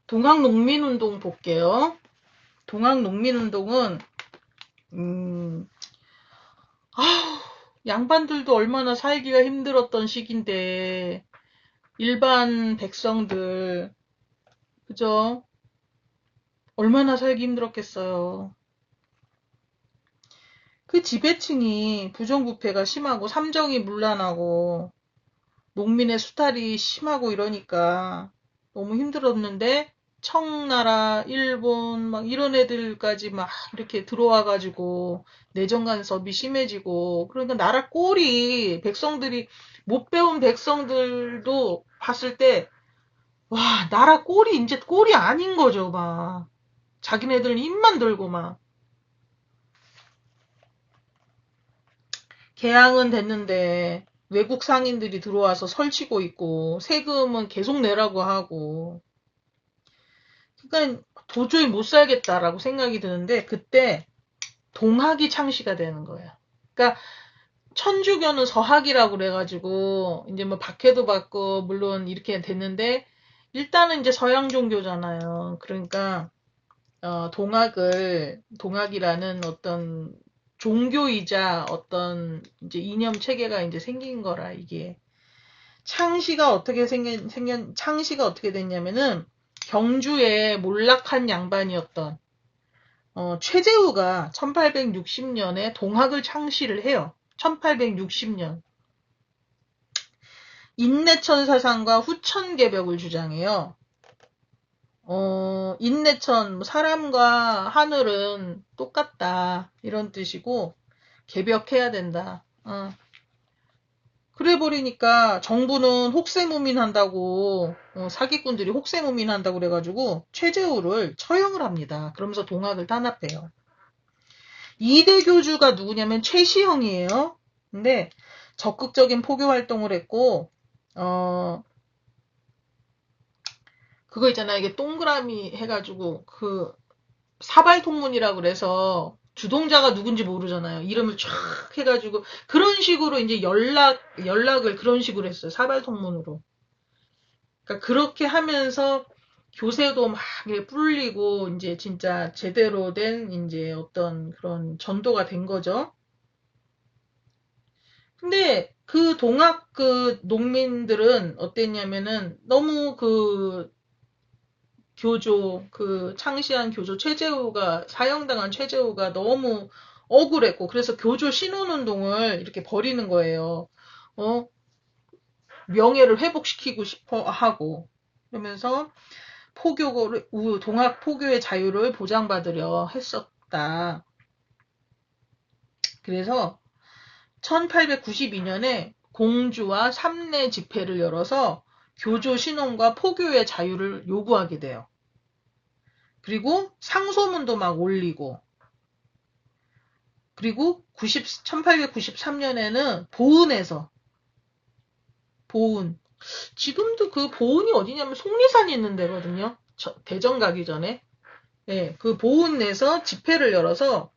동학농민운동 볼게요. 동학농민운동은 양반들도 얼마나 살기가 힘들었던 시기인데 일반 백성들 그죠? 얼마나 살기 힘들었겠어요. 그 지배층이 부정부패가 심하고 삼정이 문란하고 농민의 수탈이 심하고 이러니까 너무 힘들었는데 청나라, 일본 막 이런 애들까지 막 이렇게 들어와가지고 내정 간섭이 심해지고 그러니까 나라 꼴이 백성들이 못 배운 백성들도 봤을 때 와, 나라 꼴이 이제 꼴이 아닌 거죠, 막. 자기네들 입만 들고 막. 개항은 됐는데 외국 상인들이 들어와서 설치고 있고 세금은 계속 내라고 하고 그러니까 도저히 못 살겠다라고 생각이 드는데 그때 동학이 창시가 되는 거예요. 그러니까 천주교는 서학이라고 그래가지고 이제 뭐 박해도 받고 물론 이렇게 됐는데 일단은 이제 서양 종교잖아요. 그러니까 동학이라는 어떤 종교이자 어떤 이제 이념 체계가 이제 생긴 거라 이게 창시가 어떻게 창시가 어떻게 됐냐면은 경주에 몰락한 양반이었던 최재우가 1860년에 동학을 창시를 해요. 1860년. 인내천 사상과 후천개벽을 주장해요. 인내천, 사람과 하늘은 똑같다. 이런 뜻이고, 개벽해야 된다. 그래 버리니까 정부는 혹세무민한다고, 사기꾼들이 혹세무민한다고 그래가지고, 최재우를 처형을 합니다. 그러면서 동학을 탄압해요. 2대 교주가 누구냐면 최시형이에요. 근데 적극적인 포교 활동을 했고, 그거 있잖아요. 이게 동그라미 해가지고, 사발통문이라고 그래서, 주동자가 누군지 모르잖아요. 이름을 쫙 해가지고, 그런 식으로 이제 연락을 그런 식으로 했어요. 사발통문으로. 그러니까 그렇게 하면서 교세도 막 뿔리고, 이제 진짜 제대로 된 이제 어떤 그런 전도가 된 거죠. 근데 그 동학 농민들은 어땠냐면은 너무 창시한 교조 최재우가 사형당한 최재우가 너무 억울했고 그래서 교조 신혼운동을 이렇게 벌이는 거예요. 명예를 회복시키고 싶어 하고 그러면서 동학 포교의 자유를 보장받으려 했었다. 그래서 1892년에 공주와 삼례 집회를 열어서 교조 신혼과 포교의 자유를 요구하게 돼요. 그리고 상소문도 막 올리고 그리고 1893년에는 보은 지금도 그 보은이 어디냐면 속리산이 있는 데거든요. 대전 가기 전에 네, 그 보은에서 집회를 열어서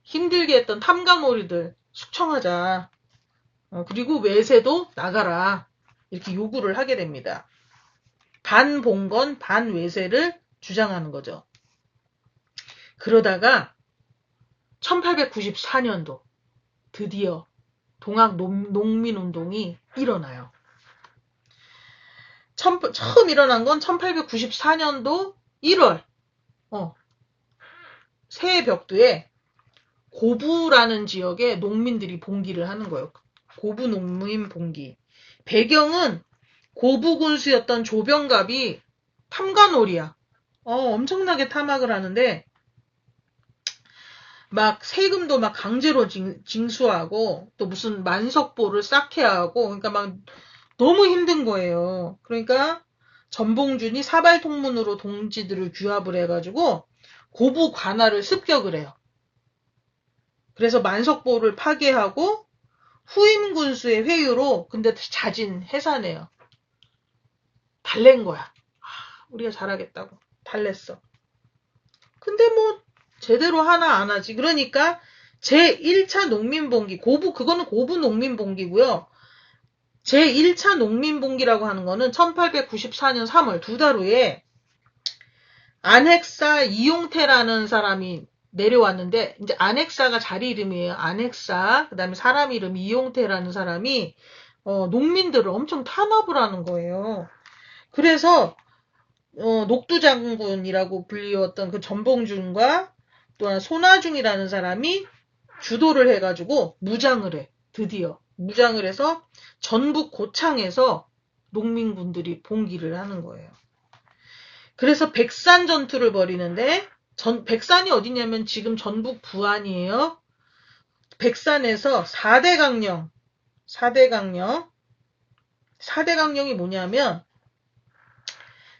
힘들게 했던 탐관오리들 숙청하자. 그리고 외세도 나가라. 이렇게 요구를 하게 됩니다. 반봉건 반외세를 주장하는 거죠. 그러다가 1894년도 드디어 동학 농민운동이 일어나요. 처음 일어난 건 1894년도 1월 새벽두에 고부라는 지역에 농민들이 봉기를 하는 거예요. 고부 농민 봉기. 배경은 고부 군수였던 조병갑이 탐관오리야. 엄청나게 탐악을 하는데 막 세금도 막 강제로 징수하고 또 무슨 만석보를 쌓게 하고 그러니까 막 너무 힘든 거예요. 그러니까 전봉준이 사발통문으로 동지들을 규합을 해가지고 고부 관할을 습격을 해요. 그래서 만석보를 파괴하고 후임 군수의 회유로 근데 자진 해산해요. 달랜 거야. 우리가 잘하겠다고 달랬어. 근데 뭐 제대로 하나 안 하지. 그러니까 제1차 농민봉기 그거는 고부 농민봉기고요. 제1차 농민봉기라고 하는 거는 1894년 3월 두 달 후에 안핵사 이용태라는 사람이 내려왔는데, 이제 안핵사가 자리 이름이에요. 안핵사. 그 다음에 사람 이름 이용태라는 사람이, 농민들을 엄청 탄압을 하는 거예요. 그래서, 녹두장군이라고 불리웠던 그 전봉준과 또한 손아중이라는 사람이 주도를 해가지고 무장을 해. 드디어. 무장을 해서 전북 고창에서 농민군들이 봉기를 하는 거예요. 그래서 백산 전투를 벌이는데, 백산이 어디냐면 지금 전북 부안이에요. 백산에서 4대 강령, 4대 강령이 뭐냐면,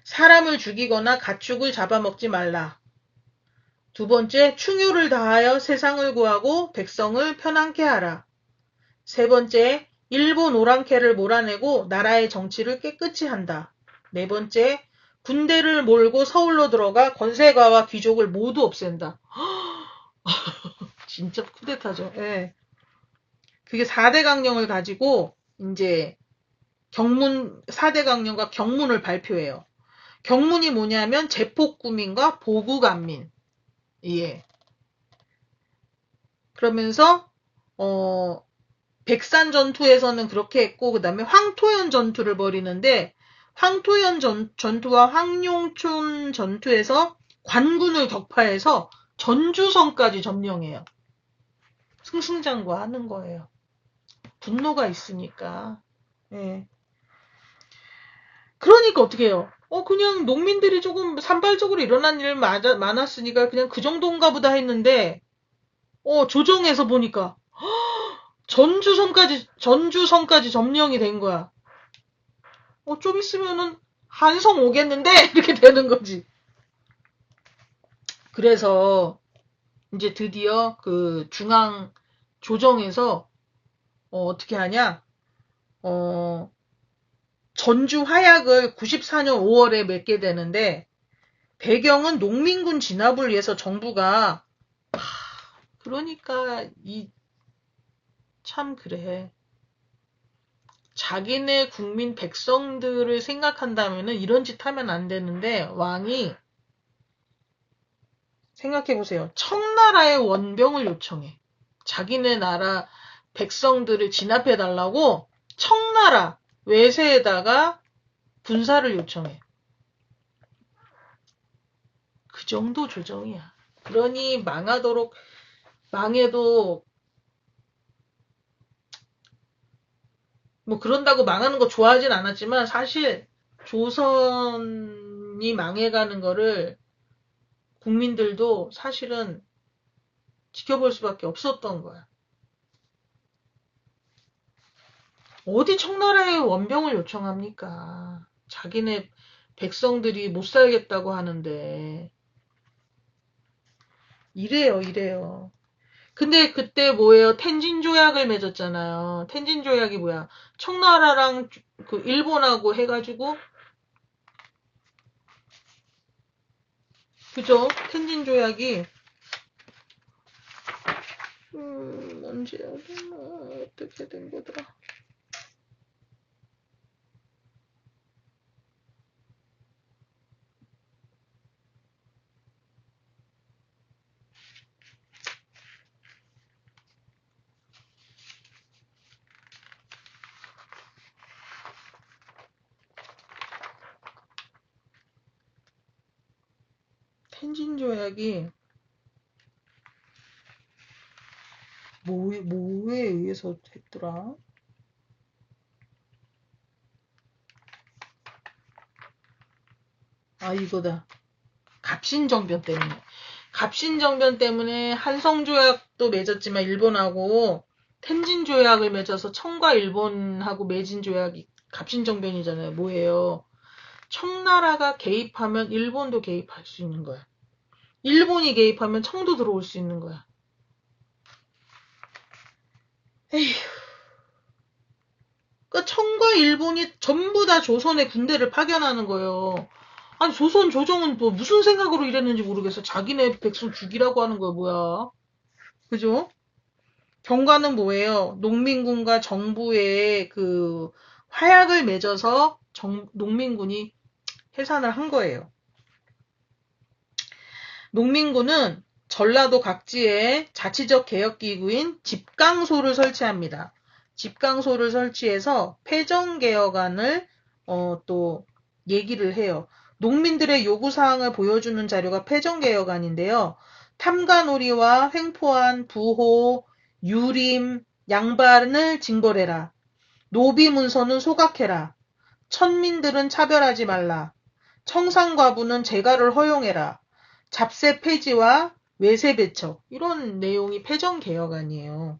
사람을 죽이거나 가축을 잡아먹지 말라. 두 번째, 충효를 다하여 세상을 구하고 백성을 편안케 하라. 세 번째, 일본 오랑캐를 몰아내고 나라의 정치를 깨끗이 한다. 네 번째, 군대를 몰고 서울로 들어가 권세가와 귀족을 모두 없앤다. 진짜 쿠데타죠. 예. 그게 4대 강령을 가지고 이제 4대 강령과 경문을 발표해요. 경문이 뭐냐면 제폭구민과 보국안민. 예. 그러면서 백산 전투에서는 그렇게 했고, 그 다음에 황토현 전투를 벌이는데, 황토현 전투와 황룡촌 전투에서 관군을 격파해서 전주성까지 점령해요. 승승장구하는 거예요. 분노가 있으니까. 예. 그러니까 어떻게 해요? 그냥 농민들이 조금 산발적으로 일어난 일 많았으니까 그냥 그 정도인가 보다 했는데, 조정에서 보니까 전주성까지 점령이 된 거야. 좀 있으면은 한성 오겠는데? 이렇게 되는 거지. 그래서 이제 드디어 그 중앙 조정에서 어떻게 하냐? 전주 화약을 94년 5월에 맺게 되는데, 배경은 농민군 진압을 위해서 정부가 그러니까 참 그래. 자기네 국민 백성들을 생각한다면은 이런 짓 하면 안 되는데, 왕이 생각해보세요. 청나라의 원병을 요청해. 자기네 나라 백성들을 진압해달라고 청나라 외세에다가 군사를 요청해. 그 정도 조정이야. 그러니 망해도 뭐 그런다고 망하는 거 좋아하진 않았지만, 사실 조선이 망해가는 거를 국민들도 사실은 지켜볼 수밖에 없었던 거야. 어디 청나라에 원병을 요청합니까? 자기네 백성들이 못 살겠다고 하는데. 이래요. 근데 그때 뭐예요? 텐진 조약을 맺었잖아요. 텐진 조약이 뭐야? 청나라랑 그 일본하고 해가지고, 그죠? 텐진 조약이 언제 어떻게 된 거더라? 텐진 조약이 뭐에 의해서 했더라? 이거다. 갑신정변 때문에. 갑신정변 때문에 한성조약도 맺었지만 일본하고, 텐진조약을 맺어서 청과 일본하고 맺은 조약이 갑신정변이잖아요. 뭐예요? 청나라가 개입하면 일본도 개입할 수 있는 거야. 일본이 개입하면 청도 들어올 수 있는 거야. 에휴. 그러니까 청과 일본이 전부 다 조선의 군대를 파견하는 거예요. 아니 조선 조정은 뭐 무슨 생각으로 이랬는지 모르겠어. 자기네 백성 죽이라고 하는 거야 뭐야. 그죠? 경과는 뭐예요? 농민군과 정부의 그 화약을 맺어서 농민군이 해산을 한 거예요. 농민군은 전라도 각지에 자치적 개혁기구인 집강소를 설치합니다. 집강소를 설치해서 패정개혁안을 또 얘기를 해요. 농민들의 요구사항을 보여주는 자료가 패정개혁안인데요. 탐관오리와 횡포한, 부호, 유림, 양반을 징벌해라. 노비문서는 소각해라. 천민들은 차별하지 말라. 청산과부는 재가를 허용해라. 잡세 폐지와 외세 배척. 이런 내용이 패정개혁안이에요.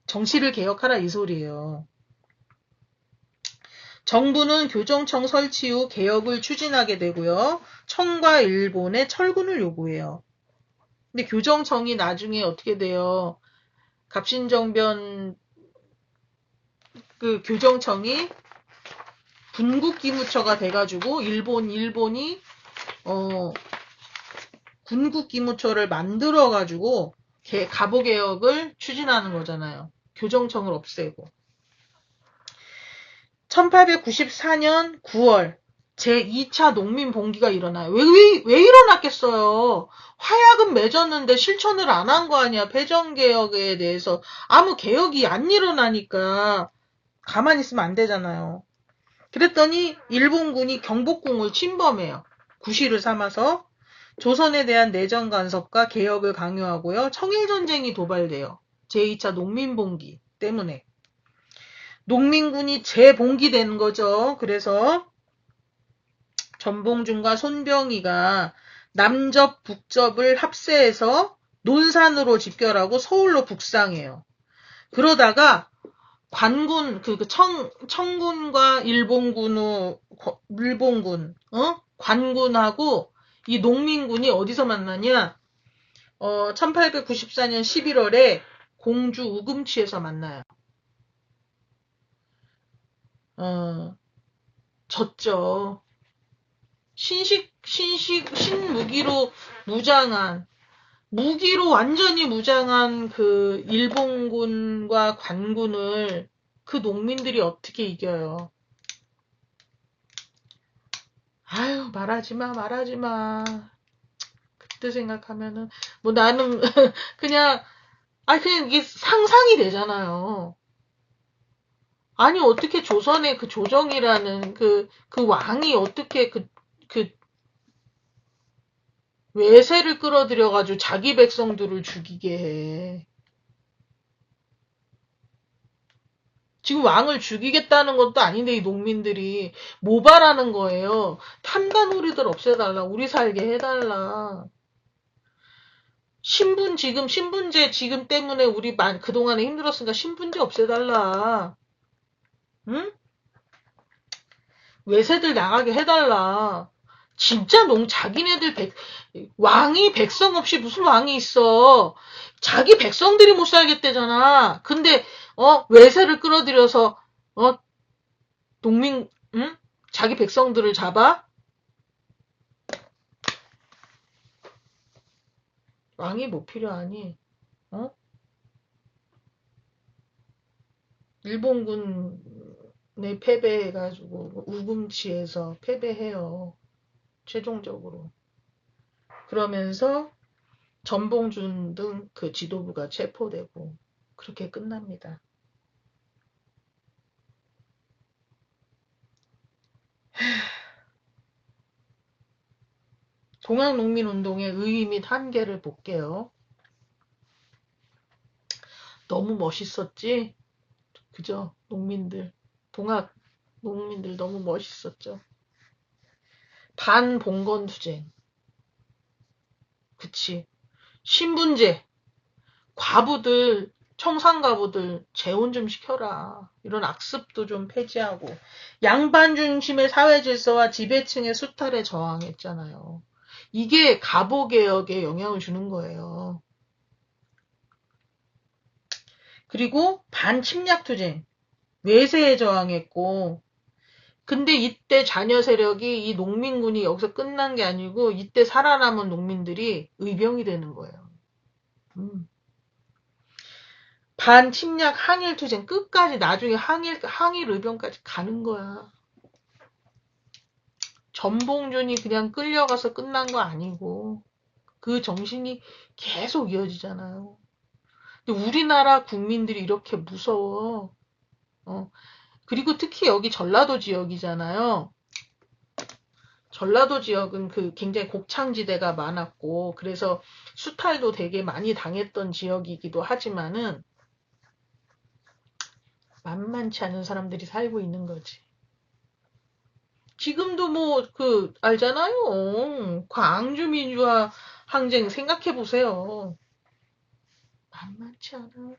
정치를 개혁하라 이 소리예요. 정부는 교정청 설치 후 개혁을 추진하게 되고요. 청과 일본에 철군을 요구해요. 근데 교정청이 나중에 어떻게 돼요? 갑신정변 그 교정청이 군국기무처가 돼가지고 일본이 군국기무처를 만들어가지고 가보개혁을 추진하는 거잖아요. 교정청을 없애고. 1894년 9월 제2차 농민봉기가 일어나요. 왜 일어났겠어요? 화약은 맺었는데 실천을 안 한 거 아니야. 패정개혁에 대해서. 아무 개혁이 안 일어나니까 가만히 있으면 안 되잖아요. 그랬더니 일본군이 경복궁을 침범해요. 구실을 삼아서 조선에 대한 내정 간섭과 개혁을 강요하고요. 청일전쟁이 도발돼요. 제2차 농민봉기 때문에. 농민군이 재봉기된 거죠. 그래서 전봉준과 손병희가 남접, 북접을 합세해서 논산으로 집결하고 서울로 북상해요. 그러다가 관군, 청군과 일본군, 관군하고 이 농민군이 어디서 만나냐? 1894년 11월에 공주 우금치에서 만나요. 졌죠. 신무기로 완전히 무장한 그 일본군과 관군을 그 농민들이 어떻게 이겨요? 아유, 말하지 마. 그때 생각하면은, 뭐 나는, 그냥 이게 상상이 되잖아요. 아니, 어떻게 조선의 그 조정이라는 그 왕이 어떻게 외세를 끌어들여가지고 자기 백성들을 죽이게 해. 지금 왕을 죽이겠다는 것도 아닌데 이 농민들이 모발하는 거예요. 탐관오리들 없애달라. 우리 살게 해달라. 신분제 지금 때문에 우리 그동안에 힘들었으니까 신분제 없애달라. 응? 외세들 나가게 해달라. 진짜 자기네들 왕이 백성 없이 무슨 왕이 있어. 자기 백성들이 못 살겠대잖아. 근데 외세를 끌어들여서 농민 자기 백성들을 잡아? 왕이 뭐 필요하니? 일본군에 패배해가지고 우금치에서 패배해요. 최종적으로. 그러면서 전봉준 등 그 지도부가 체포되고 그렇게 끝납니다. 동학농민운동의 의의 및 한계를 볼게요. 너무 멋있었지? 그죠? 동학 농민들 너무 멋있었죠. 반봉건투쟁. 그치. 신분제. 과부들, 청산과부들 재혼 좀 시켜라. 이런 악습도 좀 폐지하고. 양반 중심의 사회질서와 지배층의 수탈에 저항했잖아요. 이게 가보개혁에 영향을 주는 거예요. 그리고 반침략투쟁. 외세에 저항했고, 근데 이때 자녀 세력이 이 농민군이 여기서 끝난 게 아니고 이때 살아남은 농민들이 의병이 되는 거예요. 반침략 항일투쟁 끝까지 나중에 항일 의병까지 가는 거야. 전봉준이 그냥 끌려가서 끝난 거 아니고 그 정신이 계속 이어지잖아요. 근데 우리나라 국민들이 이렇게 무서워. 그리고 특히 여기 전라도 지역이잖아요. 전라도 지역은 그 굉장히 곡창지대가 많았고, 그래서 수탈도 되게 많이 당했던 지역이기도 하지만은, 만만치 않은 사람들이 살고 있는 거지. 지금도 뭐, 알잖아요. 광주 민주화 항쟁 생각해보세요. 만만치 않아.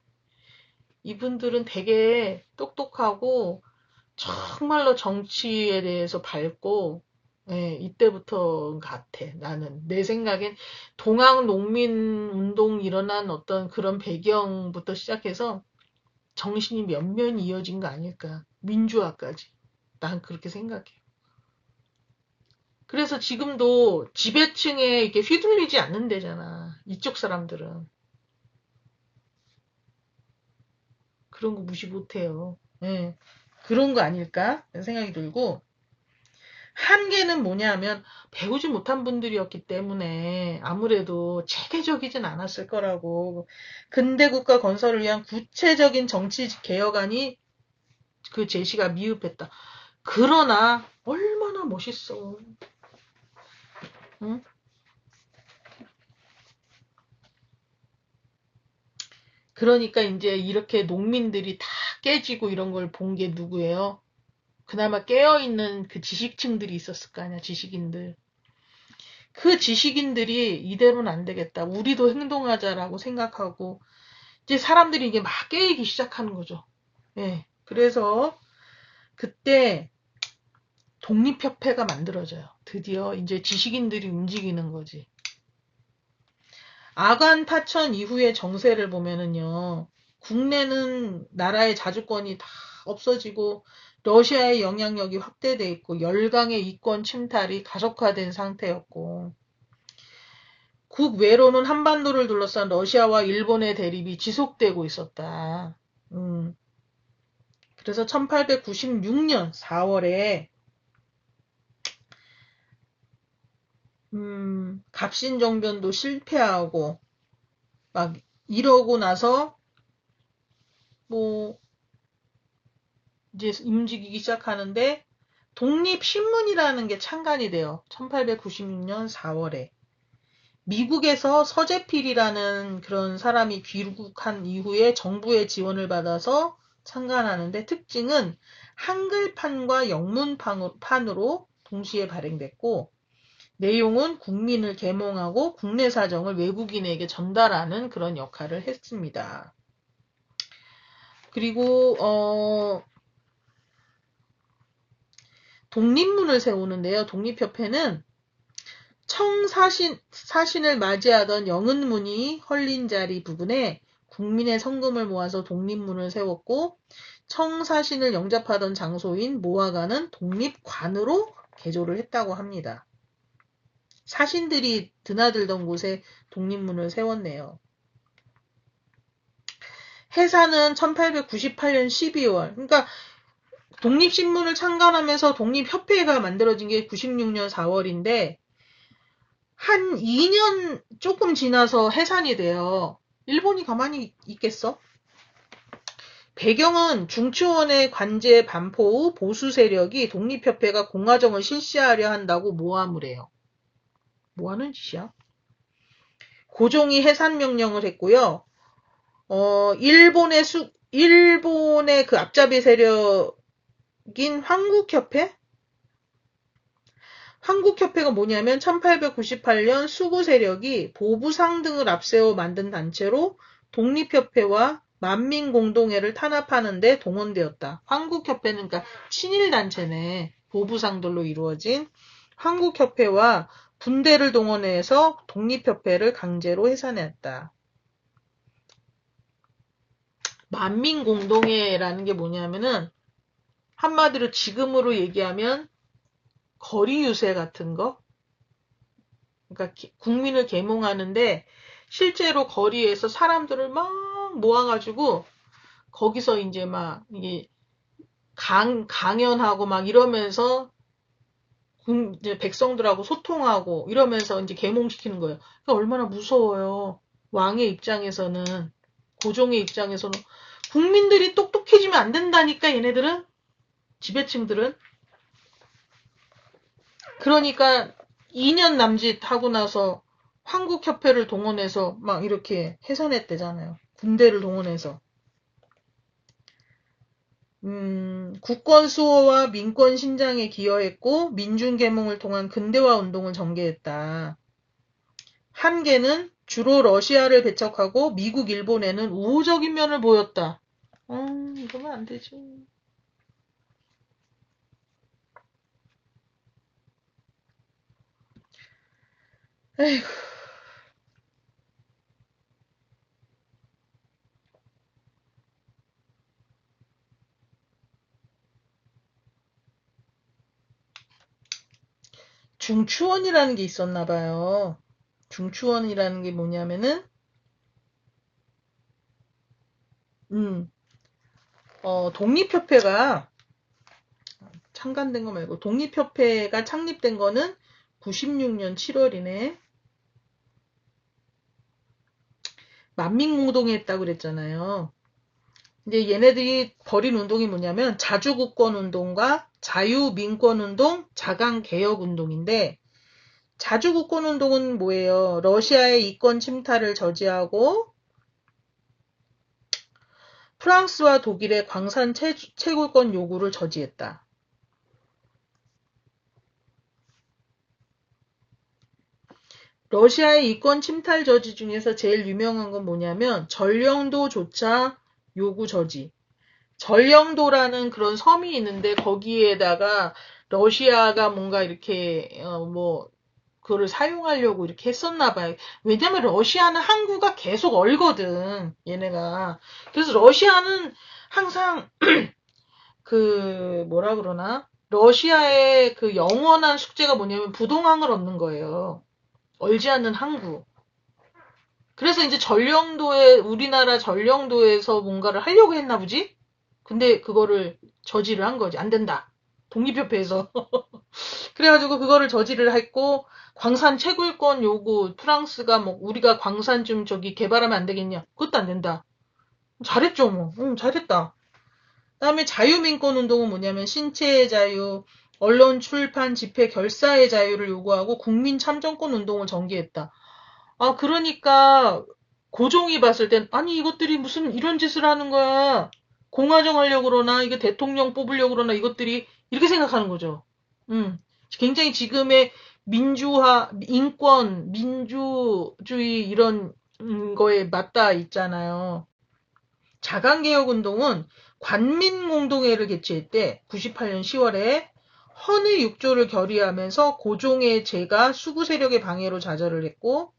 이분들은 되게 똑똑하고, 정말로 정치에 대해서 밝고, 예, 이때부터 같아. 나는. 내 생각엔 동학 농민 운동 일어난 어떤 그런 배경부터 시작해서 정신이 면면이 이어진 거 아닐까. 민주화까지. 난 그렇게 생각해. 그래서 지금도 지배층에 이렇게 휘둘리지 않는 데잖아. 이쪽 사람들은. 그런 거 무시 못해요. 예. 그런 거 아닐까? 생각이 들고. 한계는 뭐냐면 배우지 못한 분들이었기 때문에 아무래도 체계적이진 않았을 거라고. 근대국가 건설을 위한 구체적인 정치 개혁안이 그 제시가 미흡했다. 그러나 얼마나 멋있어. 응? 그러니까 이제 이렇게 농민들이 다 깨지고 이런 걸 본 게 누구예요? 그나마 깨어있는 그 지식층들이 있었을 거 아니야, 지식인들. 그 지식인들이 이대로는 안 되겠다. 우리도 행동하자라고 생각하고, 이제 사람들이 이게 막 깨이기 시작하는 거죠. 예. 그래서 그때 독립협회가 만들어져요. 드디어 이제 지식인들이 움직이는 거지. 아간 파천 이후의 정세를 보면은요, 국내는 나라의 자주권이 다 없어지고, 러시아의 영향력이 확대돼 있고, 열강의 이권 침탈이 가속화된 상태였고, 국외로는 한반도를 둘러싼 러시아와 일본의 대립이 지속되고 있었다. 그래서 1896년 4월에 갑신정변도 실패하고 막 이러고 나서 뭐 이제 움직이기 시작하는데 독립신문이라는 게 창간이 돼요. 1896년 4월에. 미국에서 서재필이라는 그런 사람이 귀국한 이후에 정부의 지원을 받아서 창간하는데 특징은 한글판과 영문판으로 동시에 발행됐고 내용은 국민을 계몽하고 국내 사정을 외국인에게 전달하는 그런 역할을 했습니다. 그리고 독립문을 세우는데요. 독립협회는 사신을 맞이하던 영은문이 헐린 자리 부근에 국민의 성금을 모아서 독립문을 세웠고 청사신을 영접하던 장소인 모화관은 독립관으로 개조를 했다고 합니다. 사신들이 드나들던 곳에 독립문을 세웠네요. 해산은 1898년 12월. 그러니까 독립신문을 창간하면서 독립협회가 만들어진 게 96년 4월인데 한 2년 조금 지나서 해산이 돼요. 일본이 가만히 있겠어? 배경은 중추원의 관제 반포 후 보수 세력이 독립협회가 공화정을 실시하려 한다고 모함을 해요. 뭐 하는 짓이야? 고종이 해산 명령을 했고요. 일본의 그 앞잡이 세력인 황국협회? 한국협회가 뭐냐면 1898년 수구 세력이 보부상 등을 앞세워 만든 단체로 독립협회와 만민공동회를 탄압하는 데 동원되었다. 한국협회는 그러니까 친일단체네. 보부상들로 이루어진 한국협회와 군대를 동원해서 독립협회를 강제로 해산했다. 만민공동회라는 게 뭐냐면은 한마디로 지금으로 얘기하면 거리 유세 같은 거? 그러니까 국민을 계몽하는데 실제로 거리에서 사람들을 막 모아가지고 거기서 이제 막 이게 강연하고 막 이러면서 이제 백성들하고 소통하고 이러면서 이제 계몽시키는 거예요. 그러니까 얼마나 무서워요. 왕의 입장에서는, 고종의 입장에서는 국민들이 똑똑해지면 안 된다니까 얘네들은, 지배층들은. 그러니까 2년 남짓 하고 나서 한국협회를 동원해서 막 이렇게 해산했대잖아요. 군대를 동원해서. 국권 수호와 민권 신장에 기여했고 민중계몽을 통한 근대화 운동을 전개했다. 한계는 주로 러시아를 배척하고 미국, 일본에는 우호적인 면을 보였다. 이러면 안 되지. 에휴. 중추원이라는 게 있었나 봐요. 중추원이라는 게 뭐냐면은 독립협회가 창간된 거 말고 독립협회가 창립된 거는 96년 7월이네. 만민공동에 했다고 그랬잖아요. 근데 얘네들이 벌인 운동이 뭐냐면 자주국권운동과 자유민권운동, 자강개혁운동인데 자주국권운동은 뭐예요? 러시아의 이권 침탈을 저지하고 프랑스와 독일의 광산 채굴권 요구를 저지했다. 러시아의 이권 침탈 저지 중에서 제일 유명한 건 뭐냐면 전령도조차 요구 저지. 전령도라는 그런 섬이 있는데 거기에다가 러시아가 뭔가 이렇게 그거를 사용하려고 이렇게 했었나 봐요. 왜냐면 러시아는 항구가 계속 얼거든. 얘네가. 그래서 러시아는 항상 그 뭐라 그러나? 러시아의 그 영원한 숙제가 뭐냐면 부동항을 얻는 거예요. 얼지 않는 항구. 그래서 이제 우리나라 전령도에서 뭔가를 하려고 했나 보지? 근데 그거를 저지를 한 거지. 안 된다. 독립협회에서. 그래가지고 그거를 저지를 했고, 광산 채굴권 요구, 프랑스가 뭐, 우리가 광산 좀 저기 개발하면 안 되겠냐? 그것도 안 된다. 잘했죠, 뭐. 잘했다. 그다음에 자유민권 운동은 뭐냐면 신체의 자유, 언론 출판 집회 결사의 자유를 요구하고 국민 참정권 운동을 전개했다. 아, 그러니까 고종이 봤을 땐 아니 이것들이 무슨 이런 짓을 하는 거야. 공화정 하려고 그러나 이게 대통령 뽑으려고 그러나 이것들이 이렇게 생각하는 거죠. 굉장히 지금의 민주화, 인권, 민주주의 이런 거에 맞닿아 있잖아요. 자강개혁운동은 관민공동회를 개최했대. 98년 10월에 헌의 6조를 결의하면서 고종의 제가 수구 세력의 방해로 좌절을 했고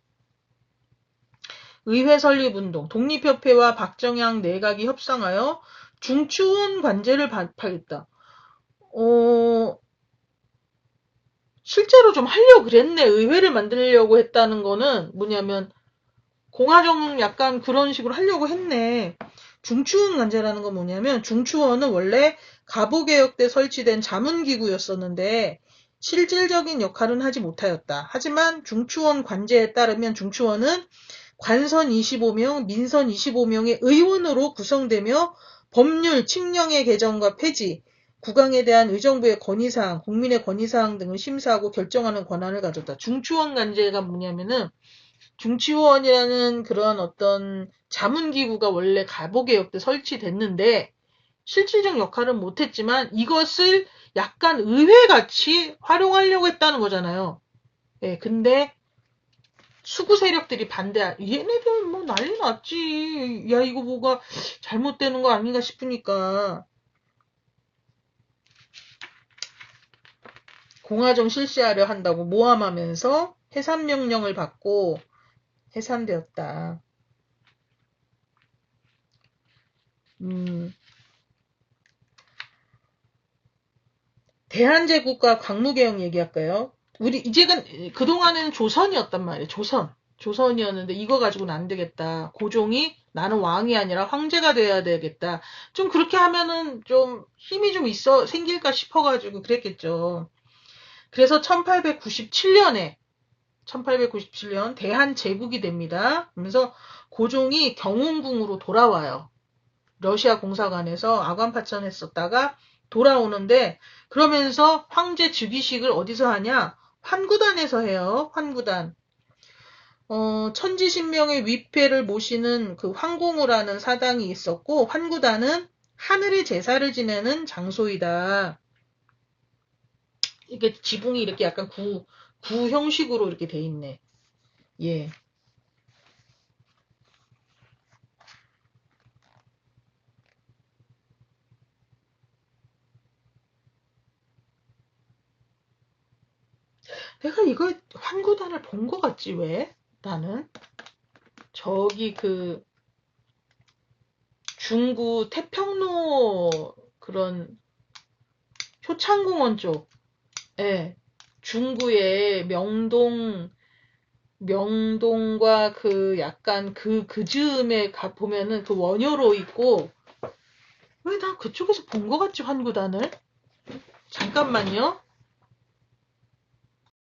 의회 설립운동, 독립협회와 박정양 내각이 협상하여 중추원 관제를 반파했다. 실제로 좀 하려고 그랬네. 의회를 만들려고 했다는 거는 뭐냐면 공화정 약간 그런 식으로 하려고 했네. 중추원 관제라는 건 뭐냐면 중추원은 원래 갑오개혁 때 설치된 자문기구였었는데 실질적인 역할은 하지 못하였다. 하지만 중추원 관제에 따르면 중추원은 관선 25명, 민선 25명의 의원으로 구성되며 법률, 칙령의 개정과 폐지, 국왕에 대한 의정부의 건의사항, 국민의 건의사항 등을 심사하고 결정하는 권한을 가졌다. 중추원 관제가 뭐냐면은 중치원이라는 그런 어떤 자문기구가 원래 갑오개혁 때 설치됐는데 실질적 역할은 못했지만 이것을 약간 의회같이 활용하려고 했다는 거잖아요. 예, 근데 수구 세력들이 얘네들 뭐 난리 났지. 야, 이거 뭐가 잘못되는 거 아닌가 싶으니까. 공화정 실시하려 한다고 모함하면서 해산명령을 받고 해산되었다. 대한제국과 광무개혁 얘기할까요? 이제가 그동안에는 조선이었단 말이에요. 조선이었는데 이거 가지고는 안 되겠다. 고종이 나는 왕이 아니라 황제가 돼야 되겠다. 좀 그렇게 하면은 좀 힘이 좀 생길까 싶어가지고 그랬겠죠. 그래서 1897년 대한제국이 됩니다. 그러면서 고종이 경운궁으로 돌아와요. 러시아 공사관에서 아관파천했었다가 돌아오는데, 그러면서 황제 즉위식을 어디서 하냐? 환구단에서 해요. 환구단. 천지신명의 위패를 모시는 그 환공우라는 사당이 있었고, 환구단은 하늘의 제사를 지내는 장소이다. 이게 지붕이 이렇게 약간 구 형식으로 이렇게 돼 있네. 예. 내가 이거 환구단을 본 것 같지, 왜? 나는. 저기 그 중구 태평로 그런 효창공원 쪽. 예. 중구의 명동과 그 약간 그 즈음에 보면은 그 원효로 있고, 왜 난 그쪽에서 본 것 같지, 환구단을? 잠깐만요.